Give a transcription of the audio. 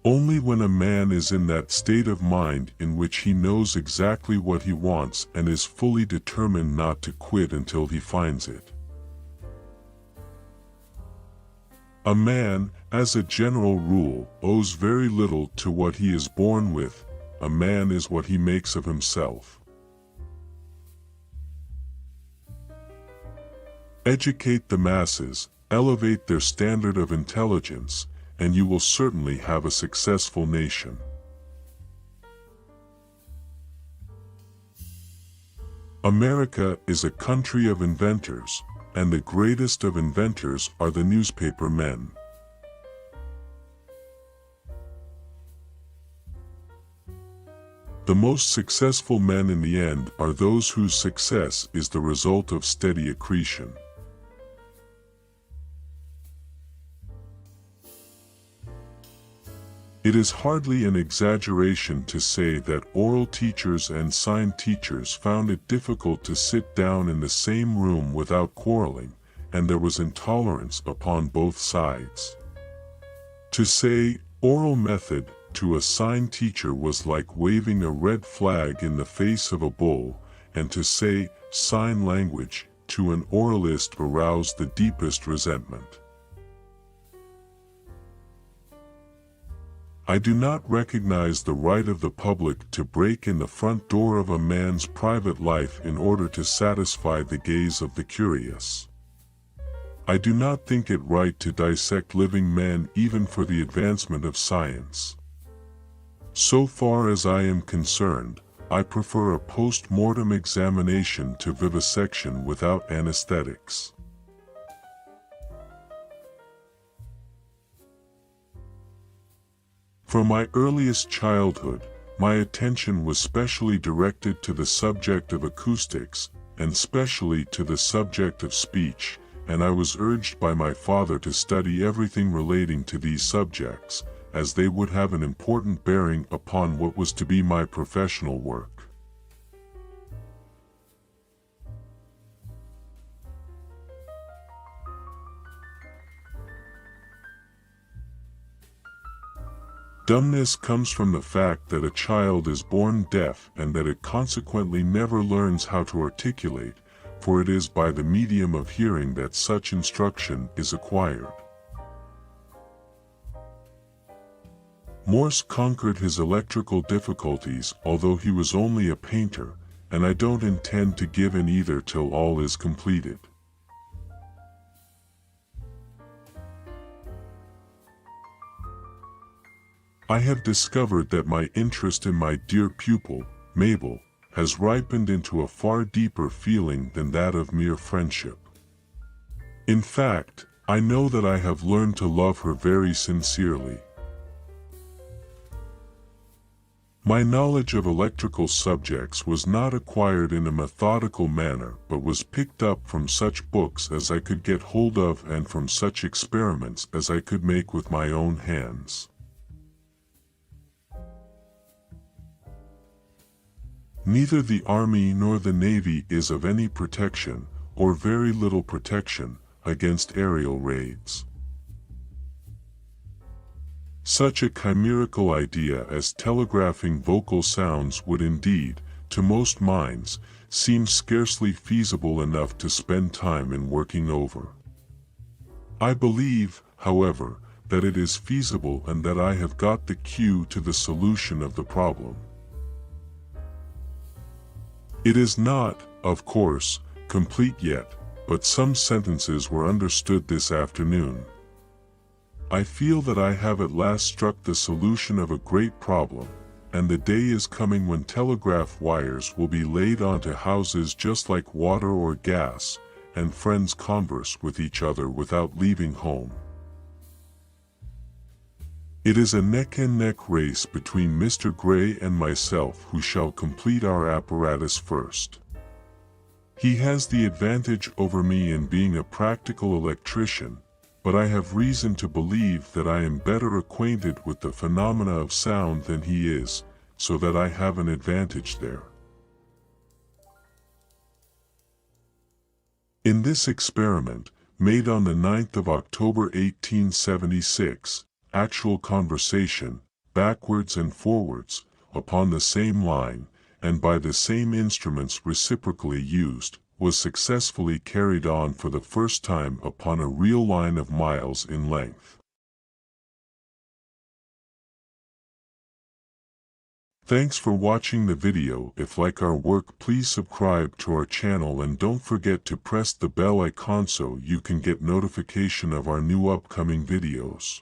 Only when a man is in that state of mind in which he knows exactly what he wants and is fully determined not to quit until he finds it. A man, as a general rule, owes very little to what he is born with. A man is what he makes of himself. Educate the masses, elevate their standard of intelligence, and you will certainly have a successful nation. America is a country of inventors, and the greatest of inventors are the newspaper men. The most successful men in the end are those whose success is the result of steady accretion. It is hardly an exaggeration to say that oral teachers and sign teachers found it difficult to sit down in the same room without quarreling, and there was intolerance upon both sides. To say oral method to a sign teacher was like waving a red flag in the face of a bull, and to say sign language to an oralist aroused the deepest resentment. I do not recognize the right of the public to break in the front door of a man's private life in order to satisfy the gaze of the curious. I do not think it right to dissect living men even for the advancement of science. So far as I am concerned, I prefer a post-mortem examination to vivisection without anesthetics. From my earliest childhood, my attention was specially directed to the subject of acoustics, and specially to the subject of speech, and I was urged by my father to study everything relating to these subjects, as they would have an important bearing upon what was to be my professional work. Dumbness comes from the fact that a child is born deaf and that it consequently never learns how to articulate, for it is by the medium of hearing that such instruction is acquired. Morse conquered his electrical difficulties although he was only a painter, and I don't intend to give in either till all is completed. I have discovered that my interest in my dear pupil, Mabel, has ripened into a far deeper feeling than that of mere friendship. In fact, I know that I have learned to love her very sincerely. My knowledge of electrical subjects was not acquired in a methodical manner but was picked up from such books as I could get hold of and from such experiments as I could make with my own hands. Neither the Army nor the Navy is of any protection, or very little protection, against aerial raids. Such a chimerical idea as telegraphing vocal sounds would indeed, to most minds, seem scarcely feasible enough to spend time in working over. I believe, however, that it is feasible and that I have got the key to the solution of the problem. It is not, of course, complete yet, but some sentences were understood this afternoon. I feel that I have at last struck the solution of a great problem, and the day is coming when telegraph wires will be laid onto houses just like water or gas, and friends converse with each other without leaving home. It is a neck-and-neck race between Mr. Gray and myself who shall complete our apparatus first. He has the advantage over me in being a practical electrician, but I have reason to believe that I am better acquainted with the phenomena of sound than he is, so that I have an advantage there. In this experiment, made on the 9th of October 1876, actual conversation, backwards and forwards, upon the same line, and by the same instruments reciprocally used, was successfully carried on for the first time upon a real line of miles in length. Thanks for watching the video. If like our work, please subscribe to our channel and don't forget to press the bell icon so you can get notification of our new upcoming videos.